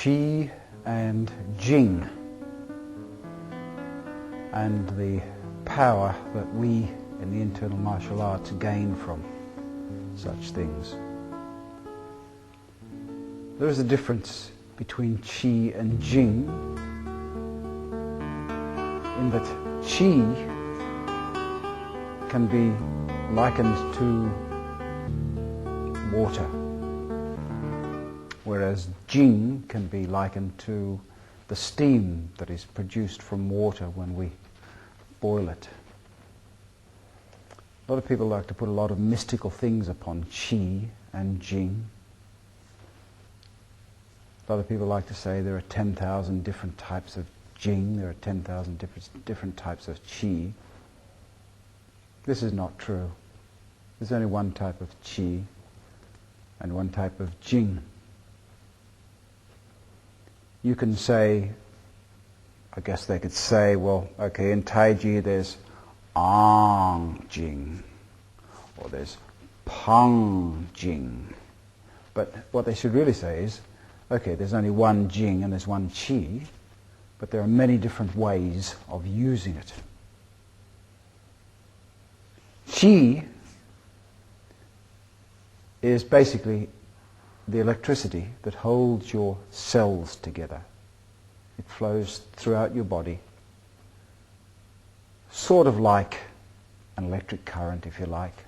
Chi and Jing, and the power that we in the internal martial arts gain from such things. There is a difference between Chi and Jing in that Chi can be likened to water, whereas Jing can be likened to the steam that is produced from water when we boil it. A lot of people like to put a lot of mystical things upon Chi and Jing. A lot of people like to say there are 10,000 different types of Jing, there are 10,000 different types of Chi. This is not true. There's only one type of Chi and one type of Jing. You can say, I guess they could say, well, okay, in Taiji there's Ang Jing, or there's Pang Jing. But what they should really say is, okay, there's only one Jing and there's one Chi, but there are many different ways of using it. Chi is basically the electricity that holds your cells together. It flows throughout your body, sort of like an electric current, if you like,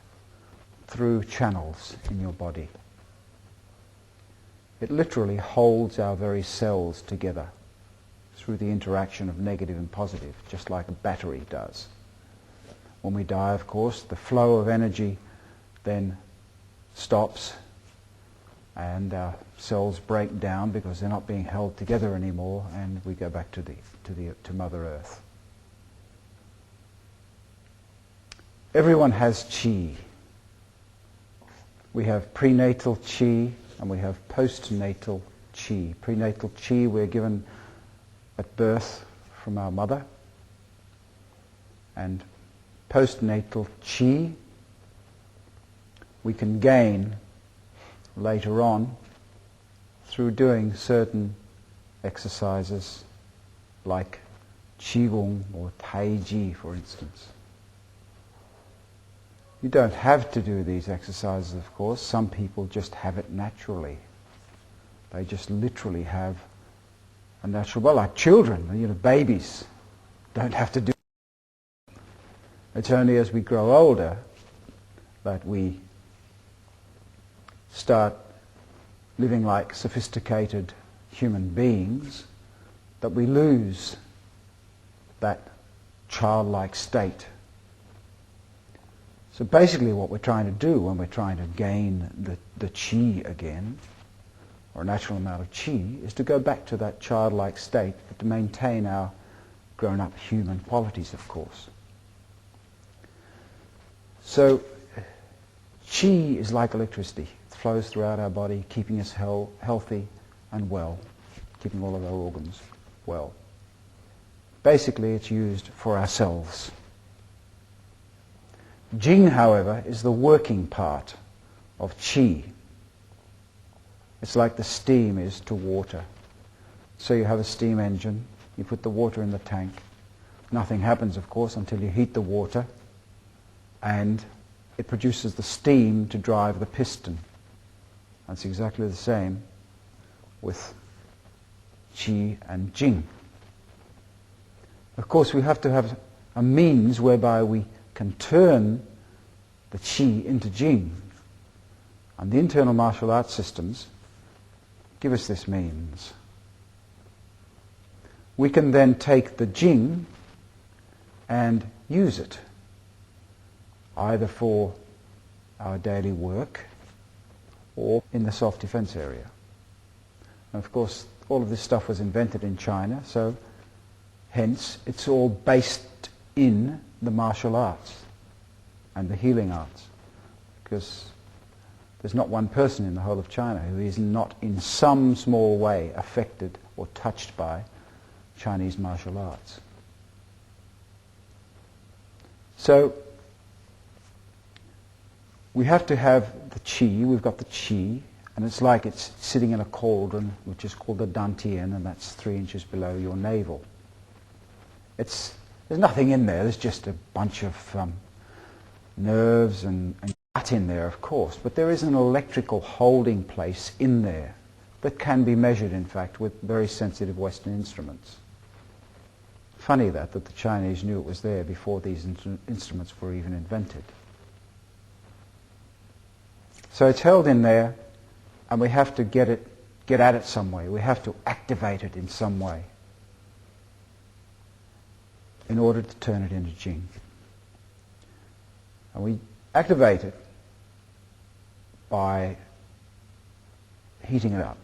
through channels in your body. It literally holds our very cells together through the interaction of negative and positive, just like a battery does. When we die, of course, the flow of energy then stops and our cells break down because they're not being held together anymore, and we go back to Mother Earth. Everyone has Chi. We have prenatal Chi and we have postnatal Chi. Prenatal Chi we're given at birth from our mother, and postnatal Chi we can gain later on through doing certain exercises like Qigong or Taiji, for instance. You don't have to do these exercises, of course. Some people just have it naturally. They just literally have a natural, well, like children, babies don't have to do it. It's only as we grow older that we start living like sophisticated human beings, that we lose that childlike state. So basically what we're trying to do when we're trying to gain the Chi again, or a natural amount of Chi, is to go back to that childlike state, but to maintain our grown-up human qualities, of course. So Chi is like electricity. It flows throughout our body, keeping us healthy and well, keeping all of our organs well. Basically, it's used for ourselves. Jing, however, is the working part of Chi. It's like the steam is to water. So you have a steam engine, you put the water in the tank. Nothing happens, of course, until you heat the water, and it produces the steam to drive the piston. That's exactly the same with Chi and Jing. Of course, we have to have a means whereby we can turn the Chi into Jing. And the internal martial arts systems give us this means. We can then take the Jing and use it, either for our daily work or in the self-defense area. And of course, all of this stuff was invented in China, so hence it's all based in the martial arts and the healing arts, because there's not one person in the whole of China who is not in some small way affected or touched by Chinese martial arts. So we have to have the Chi. We've got the Chi, And it's like it's sitting in a cauldron, which is called the dantian, and that's 3 inches below your navel. There's nothing in there. There's just a bunch of nerves and gut in there, of course. But there is an electrical holding place in there that can be measured, in fact, with very sensitive Western instruments. Funny that the Chinese knew it was there before these instruments were even invented. So it's held in there, and we have to get at it some way. We have to activate it in some way in order to turn it into Jing. And we activate it by heating it up,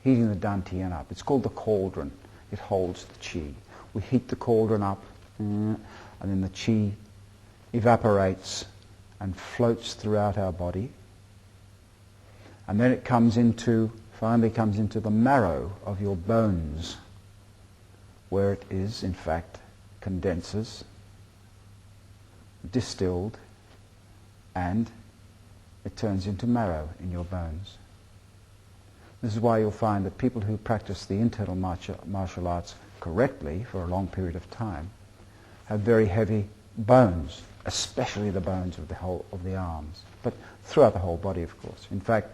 heating the dantian up. It's called the cauldron. It holds the qi. We heat the cauldron up, and then the qi evaporates and floats throughout our body. And then it finally comes into the marrow of your bones, where it is, in fact, condenses, distilled, and it turns into marrow in your bones. This is why you'll find that people who practice the internal martial arts correctly for a long period of time have very heavy bones, especially the bones of the arms, but throughout the whole body, of course. In fact,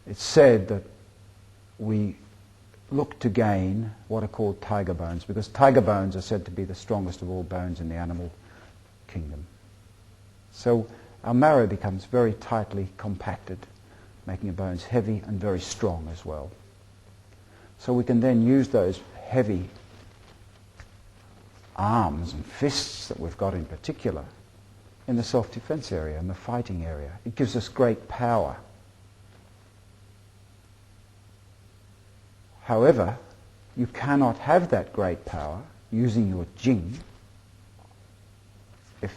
it's said that we look to gain what are called tiger bones, because tiger bones are said to be the strongest of all bones in the animal kingdom. So our marrow becomes very tightly compacted, making our bones heavy and very strong as well. So we can then use those heavy arms and fists that we've got in particular in the self-defense area, in the fighting area. It gives us great power. However, you cannot have that great power using your Jing if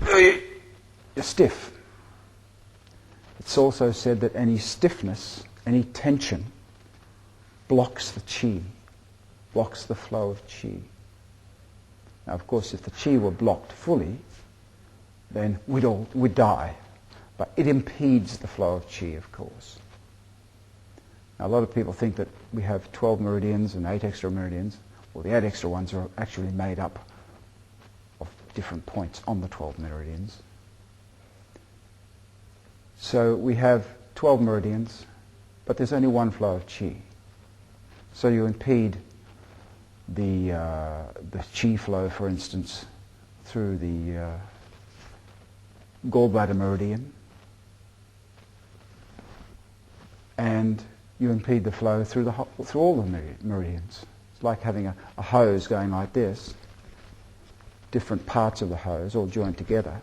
you're stiff. It's also said that any stiffness, any tension, blocks the qi, blocks the flow of qi. Now, of course, if the qi were blocked fully, then we'd die. But it impedes the flow of qi, of course. Now, a lot of people think that we have 12 meridians and 8 extra meridians. Well, the 8 extra ones are actually made up of different points on the 12 meridians. So we have 12 meridians, but there's only one flow of qi. So you impede the qi flow, for instance, through the gallbladder meridian, and you impede the flow through all the meridians. It's like having a hose going like this, different parts of the hose all joined together.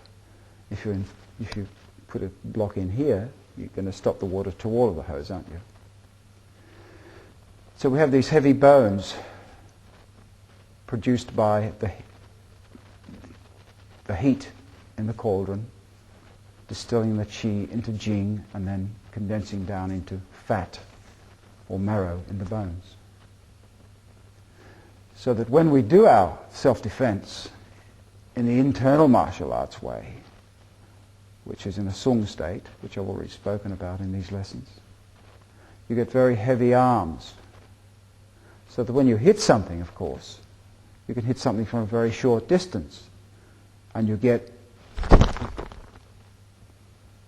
If you put a block in here, you're going to stop the water to all of the hose, aren't you? So we have these heavy bones produced by the heat in the cauldron, distilling the qi into Jing and then condensing down into fat or marrow in the bones. So that when we do our self-defense in the internal martial arts way, which is in a sung state, which I've already spoken about in these lessons, you get very heavy arms. So that when you hit something, of course, you can hit something from a very short distance, and you get